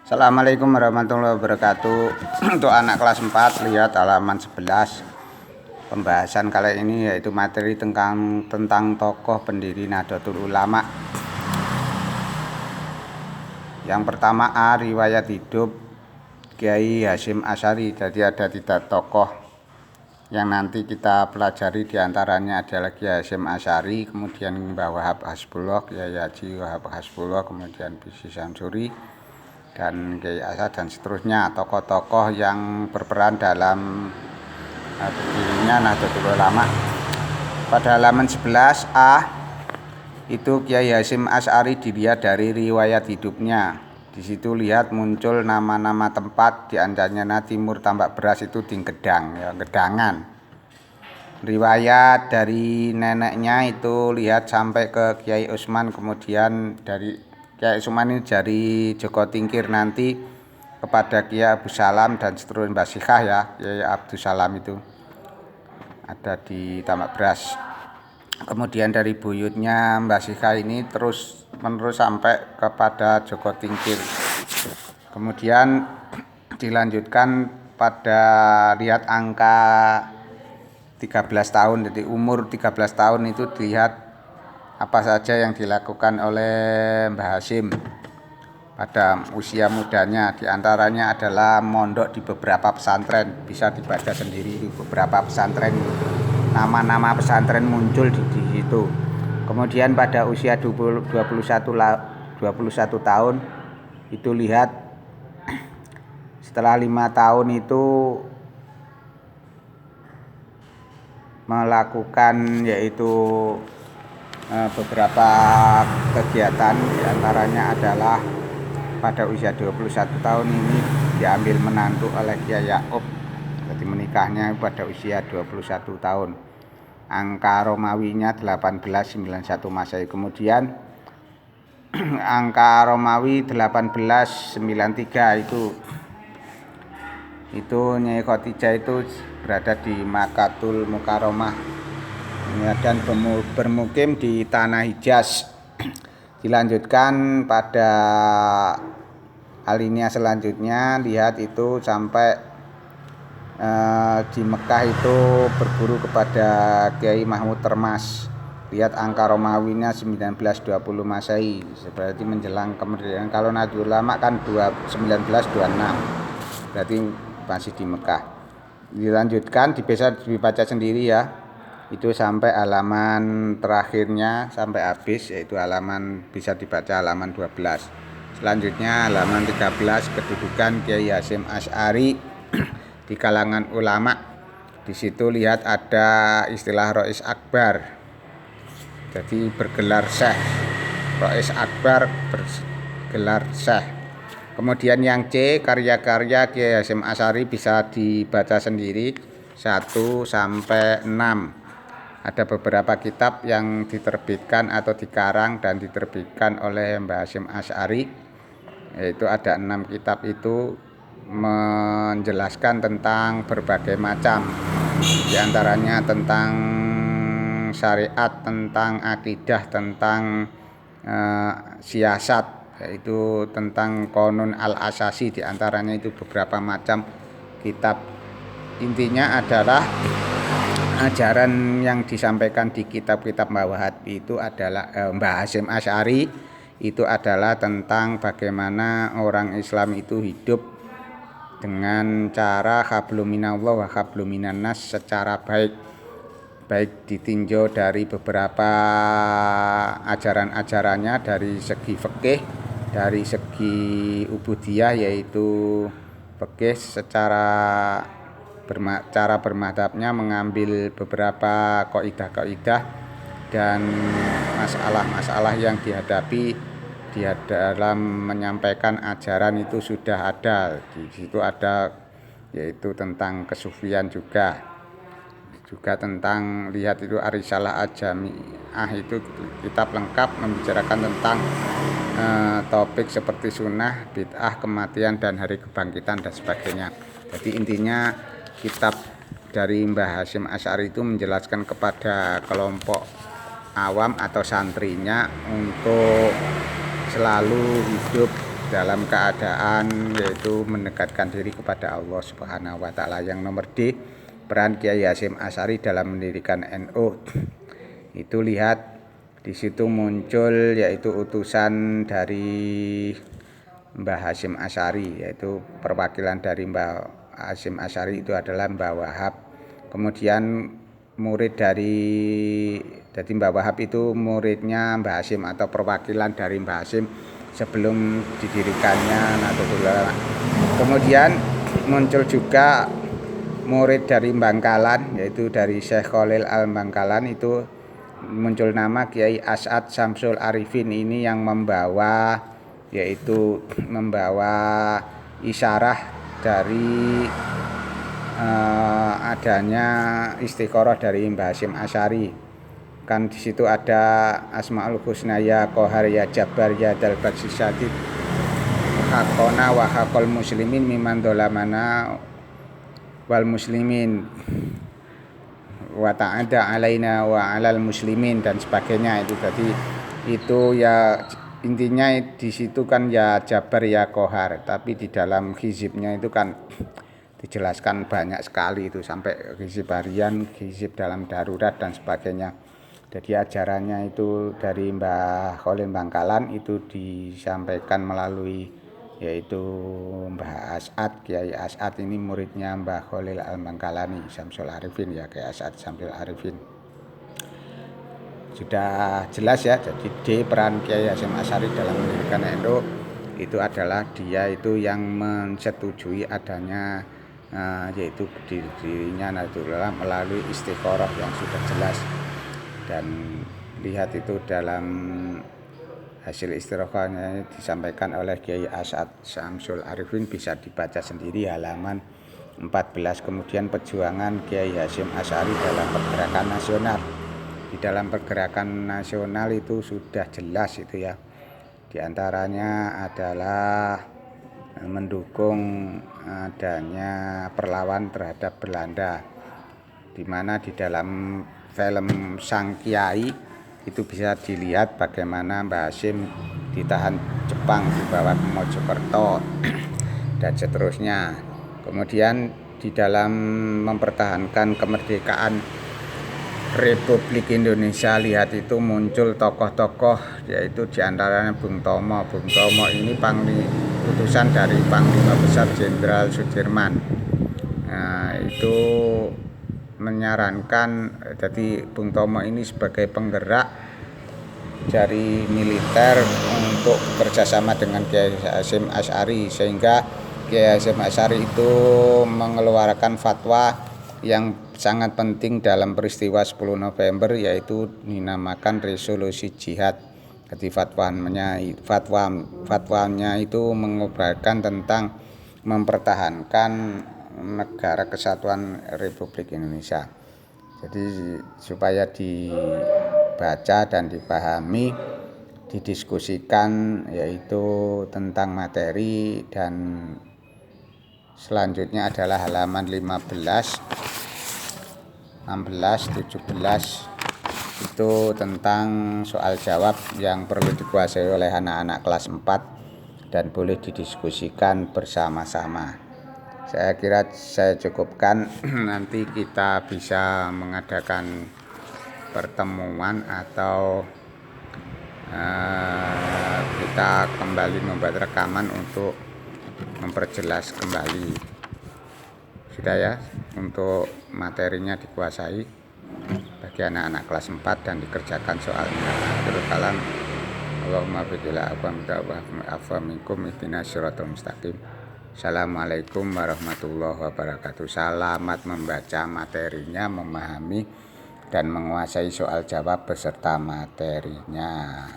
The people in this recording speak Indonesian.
Assalamualaikum warahmatullahi wabarakatuh. Untuk anak kelas 4 lihat halaman 11. Pembahasan kali ini yaitu materi tentang tokoh pendiri Nahdlatul Ulama. Yang pertama A. Riwayat hidup Kiai Hasyim Asy'ari. Jadi ada 3 tokoh yang nanti kita pelajari, diantaranya adalah Kiai Hasyim Asy'ari, kemudian Mbah Wahab Hasbullah, Kiai Haji Wahab Hasbullah, kemudian Bisi Syamsuri, dan Kiai Asad, dan seterusnya, tokoh-tokoh yang berperan dalam berdirinya Nahdlatul Ulama. Pada halaman 11A itu Kiai Hasyim Asy'ari dilihat dari riwayat hidupnya. Di situ lihat muncul nama-nama tempat, diantaranya Timur Tambak Beras itu di Gedang, ya, Gedangan. Riwayat dari neneknya itu lihat sampai ke Kiai Utsman, kemudian dari Kiai Utsman ini dari Joko Tingkir nanti kepada Kiai Abu Salam dan seterusnya, Mbah Sikhah, ya, Kiai Abdus Salam itu ada di Tambak Beras. Kemudian dari buyutnya Mbah Sikhah ini terus menerus sampai kepada Joko Tingkir. Kemudian dilanjutkan pada lihat angka 13 tahun. Jadi umur 13 tahun itu dilihat apa saja yang dilakukan oleh Mbah Hasyim pada usia mudanya. Di antaranya adalah mondok di beberapa pesantren. Bisa dibaca sendiri beberapa pesantren. Nama-nama pesantren muncul di situ. Kemudian pada usia 21 tahun itu lihat setelah 5 tahun itu melakukan yaitu beberapa kegiatan, diantaranya adalah pada usia 21 tahun ini diambil menantu oleh Kiai Yakub. Jadi menikahnya pada usia 21 tahun. Angka Romawinya 1891 Masehi. Kemudian angka Romawi 1893 itu Nyai Khotijah itu berada di Makkatul Mukarramah dan bermukim di tanah Hijaz. Dilanjutkan pada alinea selanjutnya, lihat itu sampai di Mekah itu berburu kepada Kiai Mahmud Termas. Lihat angka Romawinya 1920 Masehi, berarti menjelang kemerdekaan. Kalau Nahdlatul Ulama kan 1926, berarti masih di Mekah. Dilanjutkan, bisa dibaca sendiri, ya, itu sampai halaman terakhirnya sampai habis, yaitu halaman, bisa dibaca halaman 12. Selanjutnya halaman 13, kedudukan Kiai Hasyim Asy'ari di kalangan ulama. Di situ lihat ada istilah Rois Akbar, jadi bergelar Syekh. Rois Akbar bergelar Syekh. Kemudian yang C, karya-karya Kiai Hasyim Asy'ari bisa dibaca sendiri 1 sampai 6. Ada beberapa kitab yang diterbitkan atau dikarang dan diterbitkan oleh Mbah Hasyim Asy'ari, yaitu ada 6 kitab itu menjelaskan tentang berbagai macam, diantaranya tentang syariat, tentang akidah, tentang siasat, yaitu tentang Qanun al-Asasi, diantaranya itu beberapa macam kitab. Intinya adalah ajaran yang disampaikan di kitab-kitab Mbah Wahab itu adalah Mbah Hasyim Asy'ari itu adalah tentang bagaimana orang Islam itu hidup dengan cara hablum minallah wa hablum minannas secara baik ditinjau dari beberapa ajaran-ajarannya, dari segi fikih, dari segi ubudiyah, yaitu fikih secara cara bermadhabnya mengambil beberapa kaidah-kaidah dan masalah-masalah yang dihadapi dia dalam menyampaikan ajaran itu sudah ada. Di situ ada yaitu tentang kesufian juga tentang, lihat itu Arisalah Ajami'ah, itu kitab lengkap membicarakan tentang topik seperti sunnah, bid'ah, kematian, dan hari kebangkitan dan sebagainya. Jadi intinya kitab dari Mbah Hasyim Asy'ari itu menjelaskan kepada kelompok awam atau santrinya untuk selalu hidup dalam keadaan yaitu mendekatkan diri kepada Allah Subhanahu wa taala. Yang nomor D, peran Kiai Hasyim Asy'ari dalam mendirikan NU. Itu lihat di situ muncul yaitu utusan dari Mbah Hasyim Asy'ari, yaitu perwakilan dari Mbah Hasyim Asy'ari itu adalah Mbah Wahab. Kemudian murid jadi Mbah Wahab itu muridnya Mbah Hasyim atau perwakilan dari Mbah Hasyim sebelum didirikannya Nahdlatul Ulama. Kemudian muncul juga murid dari Bangkalan, yaitu dari Syekh Khalil Al-Bangkalan, itu muncul nama Kiai Asy'ad Syamsul Arifin. Ini yang membawa isyarah dari adanya istikharah dari Mbah Hasyim Asy'ari. Kan di situ ada Asmaul Husna, ya Qahar, ya Jabbar, ya Dzal Batsi Syadid, hakona wa hakol muslimin miman dolamana wal muslimin wa ta'ada alaina wa alal muslimin dan sebagainya. Itu tadi itu ya intinya di situ kan ya Jabbar ya Qahar, tapi di dalam hizibnya itu kan dijelaskan banyak sekali, itu sampai hizib harian, hizib dalam darurat dan sebagainya. Jadi ajarannya itu dari Mbah Khalil Bangkalan itu disampaikan melalui yaitu Mbah Asy'ad. Kiai Asy'ad ini muridnya Mbah Khalil Al-Bangkalani Syamsul Arifin, ya Kiai Asy'ad Syamsul Arifin. Sudah jelas ya. Jadi D, peran Kiai Hasyim Asy'ari dalam mendirikan NU itu adalah dia itu yang mensetujui adanya yaitu berdirinya Nahdlatul Ulama melalui istikharah yang sudah jelas. Dan lihat itu dalam hasil istikharahnya disampaikan oleh Kiai Asy'ad Syamsul Arifin, bisa dibaca sendiri halaman 14. Kemudian perjuangan Kiai Hasyim Asy'ari dalam pergerakan nasional. Di dalam pergerakan nasional itu sudah jelas itu ya. Di antaranya adalah mendukung adanya perlawanan terhadap Belanda, di mana di dalam film Sang Kiai itu bisa dilihat bagaimana Mbah Hasyim ditahan Jepang, dibawa ke Mojokerto dan seterusnya. Kemudian di dalam mempertahankan kemerdekaan Republik Indonesia, lihat itu muncul tokoh-tokoh, yaitu diantaranya Bung Tomo. Bung Tomo ini utusan dari Panglima Besar Jenderal Sudirman. Nah, itu menyarankan, jadi Bung Tomo ini sebagai penggerak dari militer untuk kerjasama dengan Kiai Hasyim Asy'ari, sehingga Kiai Hasyim Asy'ari itu mengeluarkan fatwa yang sangat penting dalam peristiwa 10 November, yaitu dinamakan resolusi jihad. Jadi fatwanya itu mengubarkan tentang mempertahankan negara kesatuan Republik Indonesia. Jadi supaya dibaca dan dipahami, didiskusikan, yaitu tentang materi. Dan selanjutnya adalah halaman 15, 16, 17 itu tentang soal jawab yang perlu dikuasai oleh anak-anak kelas 4 dan boleh didiskusikan bersama-sama. Saya kira saya cukupkan. Nanti kita bisa mengadakan pertemuan atau kita kembali membuat rekaman untuk memperjelas kembali. Sudah ya, untuk materinya dikuasai bagi anak-anak kelas 4 dan dikerjakan soalnya. Akhirul kalam, Allahumma bidillah afwa minkum ihdinas siratal mustaqim. Assalamualaikum warahmatullahi wabarakatuh. Selamat membaca materinya, memahami dan menguasai soal jawab beserta materinya.